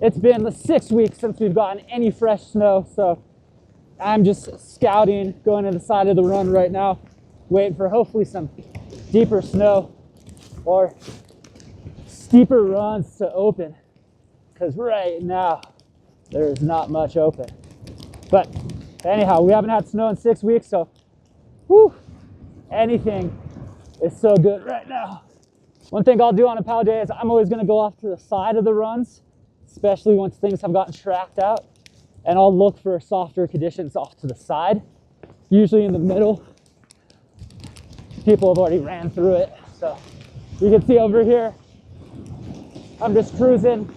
It's been the 6 weeks since we've gotten any fresh snow, so I'm just scouting, going to the side of the run right now, waiting for hopefully some deeper snow or steeper runs to open, because right now there's not much open. But anyhow, we haven't had snow in 6 weeks, so whew, anything is so good right now. One thing I'll do on a POW day is I'm always going to go off to the side of the runs, especially once things have gotten tracked out, and I'll look for softer conditions off to the side. Usually in the middle, people have already ran through it. So you can see over here, I'm just cruising,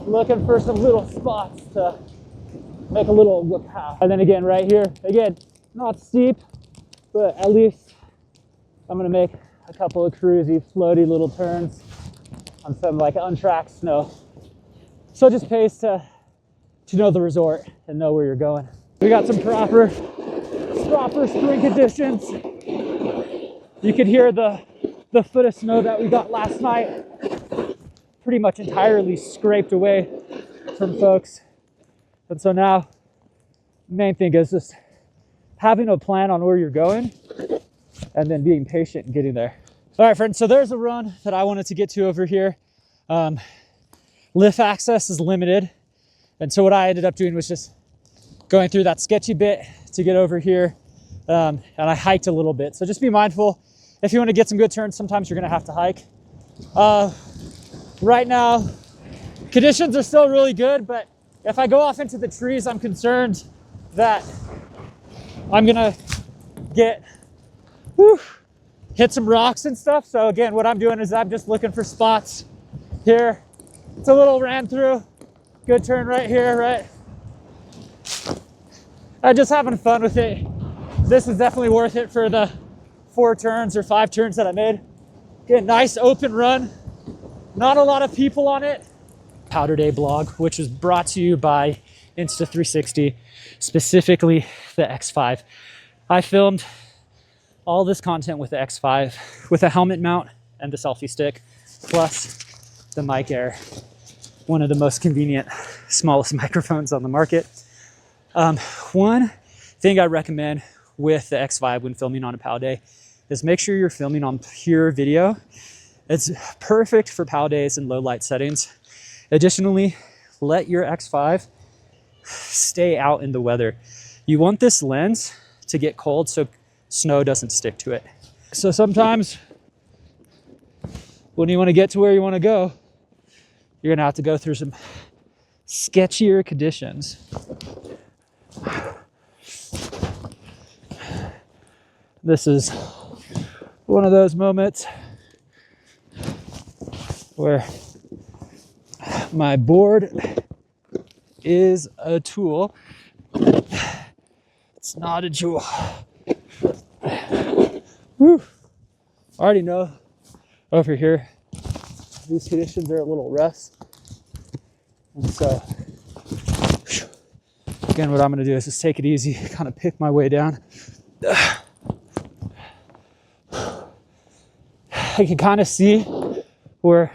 looking for some little spots to make a little whoop-pow. And then again, right here, again, not steep, but at least I'm gonna make a couple of cruisy, floaty little turns on some like untracked snow. So it just pays to know the resort and know where you're going. We got some proper spring conditions. You could hear the foot of snow that we got last night pretty much entirely scraped away from folks. And so now the main thing is just having a plan on where you're going and then being patient and getting there. All right, friends, so there's a run that I wanted to get to over here. Lift access is limited. And so what I ended up doing was just going through that sketchy bit to get over here. And I hiked a little bit. So just be mindful. If you want to get some good turns, sometimes you're going to have to hike. Right now, conditions are still really good, but if I go off into the trees, I'm concerned that I'm going to hit some rocks and stuff. So again, what I'm doing is I'm just looking for spots here. It's a little ran through. Good turn right here, right? I'm just having fun with it. This is definitely worth it for the 4 turns or 5 turns that I made. Again, nice open run. Not a lot of people on it. Powder Day blog, which was brought to you by Insta360, specifically the X5. I filmed all this content with the X5 with a helmet mount and the selfie stick, plus the Mic Air, one of the most convenient, smallest microphones on the market. One thing I recommend with the X5 when filming on a POW day is make sure you're filming on pure video. It's perfect for POW days and low light settings. Additionally, let your X5 stay out in the weather. You want this lens to get cold so snow doesn't stick to it. So sometimes when you want to get to where you want to go, you're gonna have to go through some sketchier conditions. This is one of those moments where my board is a tool. It's not a jewel. Whew. I already know over here these conditions are a little rough. And so again, what I'm gonna do is just take it easy, kind of pick my way down. I can kind of see where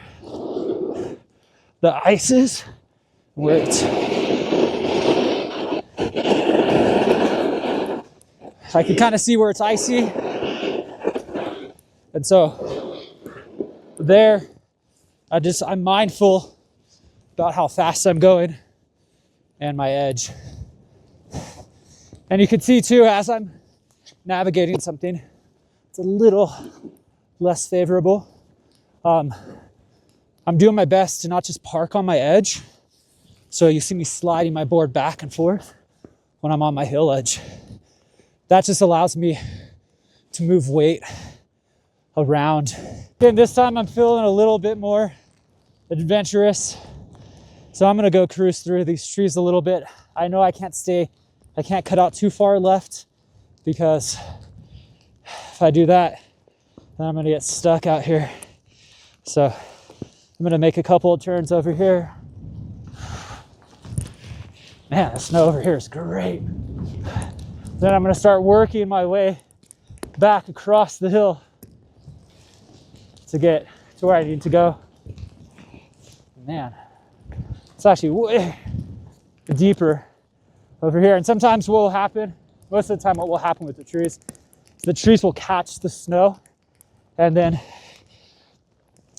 the ice is, where it's, I can kind of see where it's icy. And so there, I'm mindful about how fast I'm going and my edge. And you can see too, as I'm navigating something, it's a little less favorable. I'm doing my best to not just park on my edge. So you see me sliding my board back and forth when I'm on my hill edge. That just allows me to move weight around. Again, this time I'm feeling a little bit more adventurous. So I'm gonna go cruise through these trees a little bit. I know I can't cut out too far left, because if I do that, then I'm gonna get stuck out here. So I'm gonna make a couple of turns over here. Man, the snow over here is great. Then I'm gonna start working my way back across the hill to get to where I need to go. Man, It's actually way deeper over here. And sometimes what will happen, most of the time what will happen with the trees will catch the snow, and then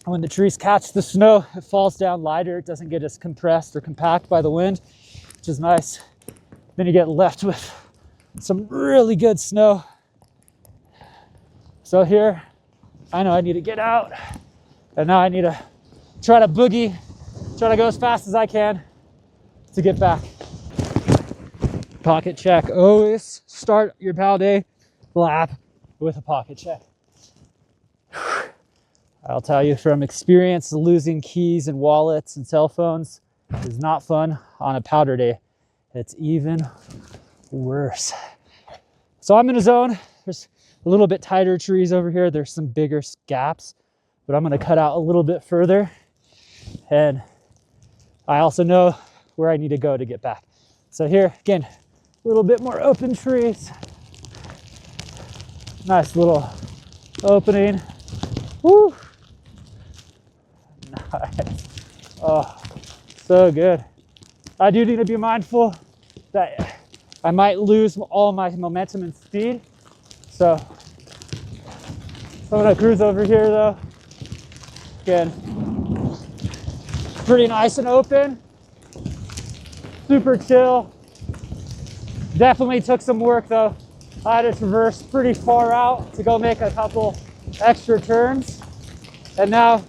when the trees catch the snow, it falls down lighter. It doesn't get as compressed or compact by the wind, which is nice. Then you get left with some really good snow. So here, I know I need to get out, and now I need to try to boogie, try to go as fast as I can to get back. Pocket check. Always start your POW day lap with a pocket check. I'll tell you from experience, losing keys and wallets and cell phones is not fun on a powder day. It's even worse. So I'm in a zone. There's a little bit tighter trees over here. There's some bigger gaps, but I'm going to cut out a little bit further. And I also know where I need to go to get back. So here, again, a little bit more open trees. Nice little opening. Woo! Nice. Oh, so good. I do need to be mindful that I might lose all my momentum and speed. So I'm gonna cruise over here though. Again, pretty nice and open. Super chill. Definitely took some work though. I had to traverse pretty far out to go make a couple extra turns. And now,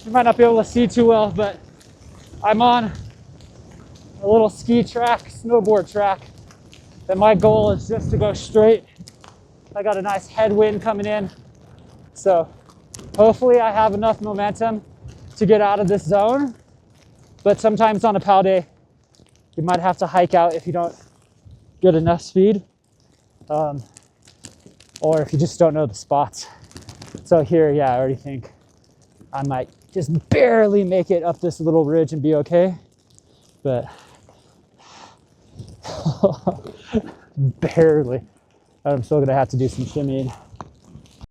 you might not be able to see too well, but I'm on a little ski track, snowboard track, and my goal is just to go straight. I got a nice headwind coming in, so hopefully I have enough momentum to get out of this zone. But sometimes on a POW day, you might have to hike out if you don't get enough speed, or if you just don't know the spots. So here, yeah, I already think I might just barely make it up this little ridge and be okay, but barely. I'm still gonna have to do some shimmying.